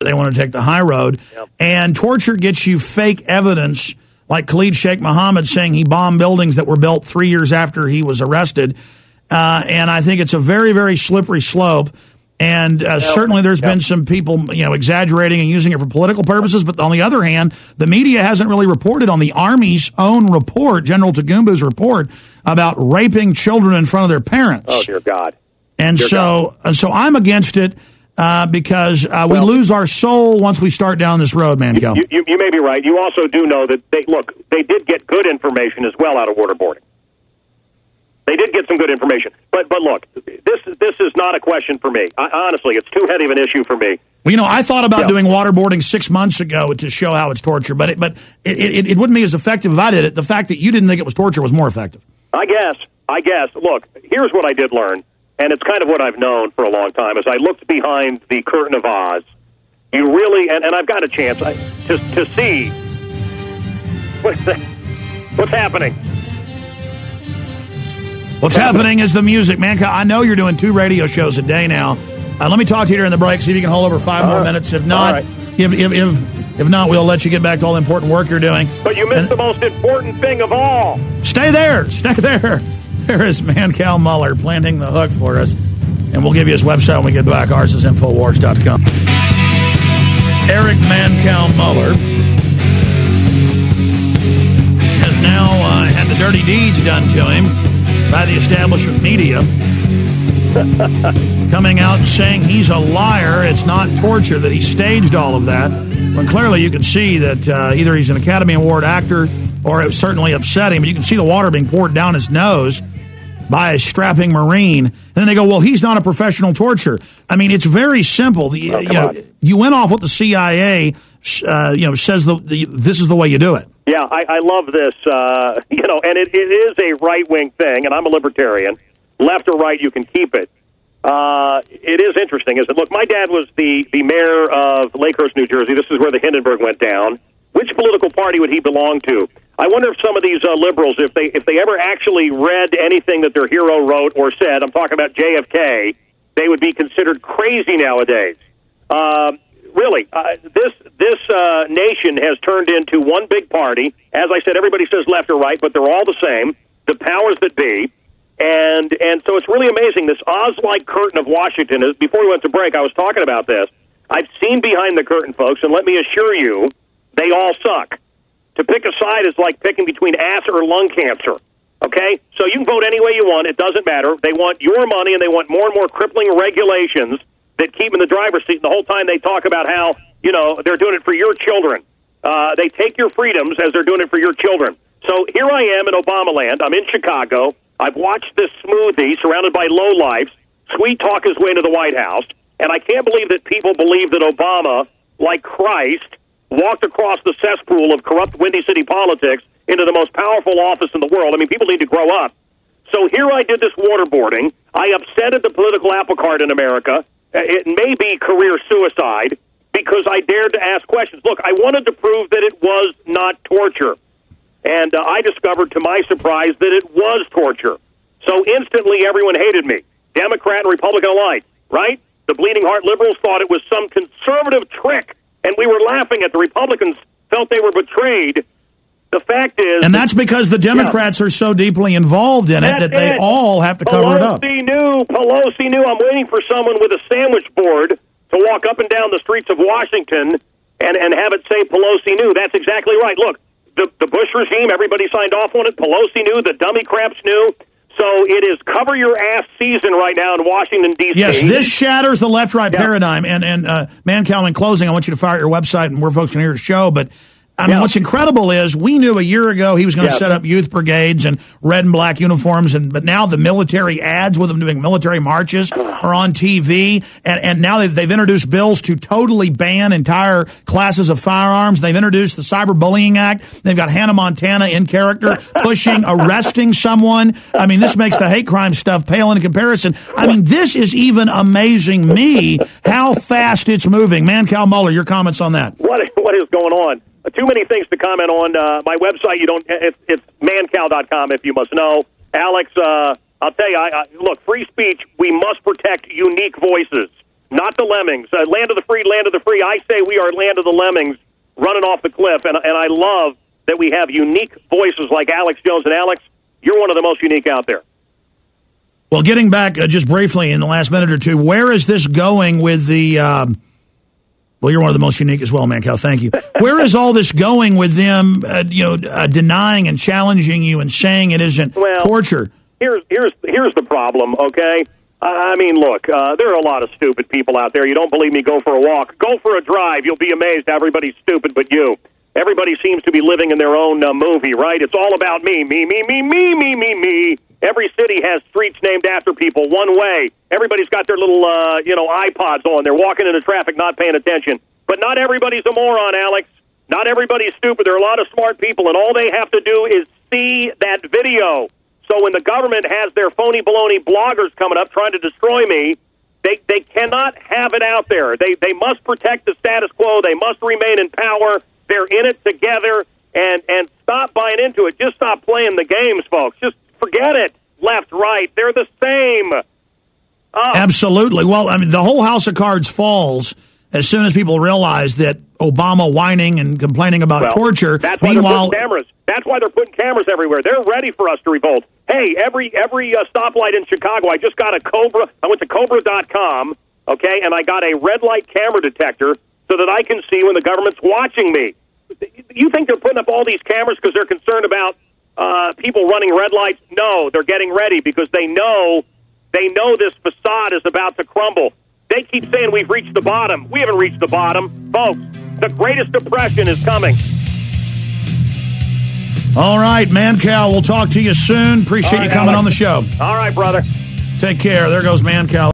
They want to take the high road. Yep. And torture gets you fake evidence, like Khalid Sheikh Mohammed saying he bombed buildings that were built 3 years after he was arrested. And I think it's a very, very slippery slope. And certainly there's been some people, exaggerating and using it for political purposes. But on the other hand, the media hasn't really reported on the Army's own report, General Tagumba's report, about raping children in front of their parents. Oh, dear God. And so I'm against it because we lose our soul once we start down this road, Mancow. You may be right. You also do know that they did get good information as well out of waterboarding. They did get some good information. But look, this is not a question for me. Honestly, it's too heavy of an issue for me. Well, I thought about doing waterboarding 6 months ago to show how it's torture, but it wouldn't be as effective if I did it. The fact that you didn't think it was torture was more effective. I guess. Look, here's what I did learn, and it's kind of what I've known for a long time. As I looked behind the curtain of Oz, you really, and I've got a chance to see what's happening. What's happening is the music. Mancow, I know you're doing 2 radio shows a day now. Let me talk to you during the break, see if you can hold over 5 more minutes. If not, if not, we'll let you get back to all the important work you're doing. But you missed the most important thing of all. Stay there. There is Mancow Muller planting the hook for us. And we'll give you his website when we get back. Ours is Infowars.com. Eric Mancow Muller has now had the dirty deeds done to him by the establishment media, coming out and saying he's a liar, it's not torture, that he staged all of that, when clearly you can see that either he's an Academy Award actor or it certainly upset him. You can see the water being poured down his nose by a strapping Marine. And then they go, well, he's not a professional torturer. I mean, it's very simple. You went off what the CIA says this is the way you do it. Yeah, I love this, and it is a right-wing thing, and I'm a libertarian. Left or right, you can keep it. It is interesting, isn't it? Look, my dad was the mayor of Lakehurst, New Jersey. This is where the Hindenburg went down. Which political party would he belong to? I wonder if some of these liberals, if they ever actually read anything that their hero wrote or said, I'm talking about JFK, they would be considered crazy nowadays. Really, this nation has turned into one big party. As I said, everybody says left or right, but they're all the same, the powers that be. And so it's really amazing, this Oz-like curtain of Washington. Before we went to break, I was talking about this. I've seen behind the curtain, folks, and let me assure you, they all suck. To pick a side is like picking between ass or lung cancer, okay? So you can vote any way you want. It doesn't matter. They want your money, and they want more and more crippling regulations that keep them in the driver's seat. And the whole time they talk about how, they're doing it for your children. They take your freedoms as they're doing it for your children. So here I am in Obama land. I'm in Chicago. I've watched this smoothie surrounded by lowlifes sweet talk his way into the White House, and I can't believe that people believe that Obama, like Christ, walked across the cesspool of corrupt Windy City politics into the most powerful office in the world. I mean, people need to grow up. So here I did this waterboarding. I upsetted the political apple cart in America. It may be career suicide because I dared to ask questions. Look, I wanted to prove that it was not torture. And I discovered, to my surprise, that it was torture. So instantly everyone hated me, Democrat and Republican alike, right? The bleeding heart liberals thought it was some conservative trick, and we were laughing at the Republicans, felt they were betrayed. The fact is... And that's because the Democrats are so deeply involved in it that they all have to cover it up. Pelosi knew. I'm waiting for someone with a sandwich board to walk up and down the streets of Washington and have it say Pelosi knew. That's exactly right. Look, the Bush regime, everybody signed off on it. Pelosi knew. The dummy craps knew. So it is cover your ass season right now in Washington, D.C. Yes, this shatters the left-right paradigm. And Mancow, in closing, I want you to fire your website and where folks can hear the show. But, I mean, what's incredible is we knew a year ago he was going to set up youth brigades and red and black uniforms. But now the military ads with them doing military marches are on TV. And now they've introduced bills to totally ban entire classes of firearms. They've introduced the Cyberbullying Act. They've got Hannah Montana in character arresting someone. I mean, this makes the hate crime stuff pale in comparison. I mean, this is even amazing me how fast it's moving. Mancow Muller, your comments on that. What is going on? Too many things to comment on. My website, it's mancow.com if you must know. Alex, I'll tell you, look, free speech, we must protect unique voices. not the lemmings. Land of the free, land of the free. I say we are land of the lemmings running off the cliff, and I love that we have unique voices like Alex Jones. And Alex, you're one of the most unique out there. Well, getting back just briefly in the last minute or two, where is this going with the well, you're one of the most unique as well, Mancow. Thank you. Where is all this going with them, denying and challenging you and saying it isn't torture? Here's the problem, okay? I mean, look, there are a lot of stupid people out there. You don't believe me? Go for a walk. Go for a drive. You'll be amazed. Everybody's stupid but you. Everybody seems to be living in their own movie, right? It's all about me, me, me, me, me, me, me, me. Every city has streets named after people, one way. Everybody's got their little, iPods on. They're walking into traffic, not paying attention. But not everybody's a moron, Alex. Not everybody's stupid. There are a lot of smart people, and all they have to do is see that video. So when the government has their phony baloney bloggers coming up trying to destroy me, they cannot have it out there. They must protect the status quo. They must remain in power. They're in it together, and stop buying into it. Just stop playing the games, folks. Just forget it. Left, right, they're the same. Oh. Absolutely. Well, I mean, the whole house of cards falls as soon as people realize that Obama whining and complaining about torture. That's why they're putting cameras. That's why they're putting cameras everywhere. They're ready for us to revolt. Hey, every stoplight in Chicago, I just got a Cobra. I went to Cobra.com, okay, and I got a red light camera detector so that I can see when the government's watching me. You think they're putting up all these cameras because they're concerned about people running red lights? No, they're getting ready because they know this facade is about to crumble. They keep saying we've reached the bottom. We haven't reached the bottom. Folks, the greatest depression is coming. All right, Mancow, we'll talk to you soon. Appreciate you coming on the show. All right, brother. Take care. There goes Mancow.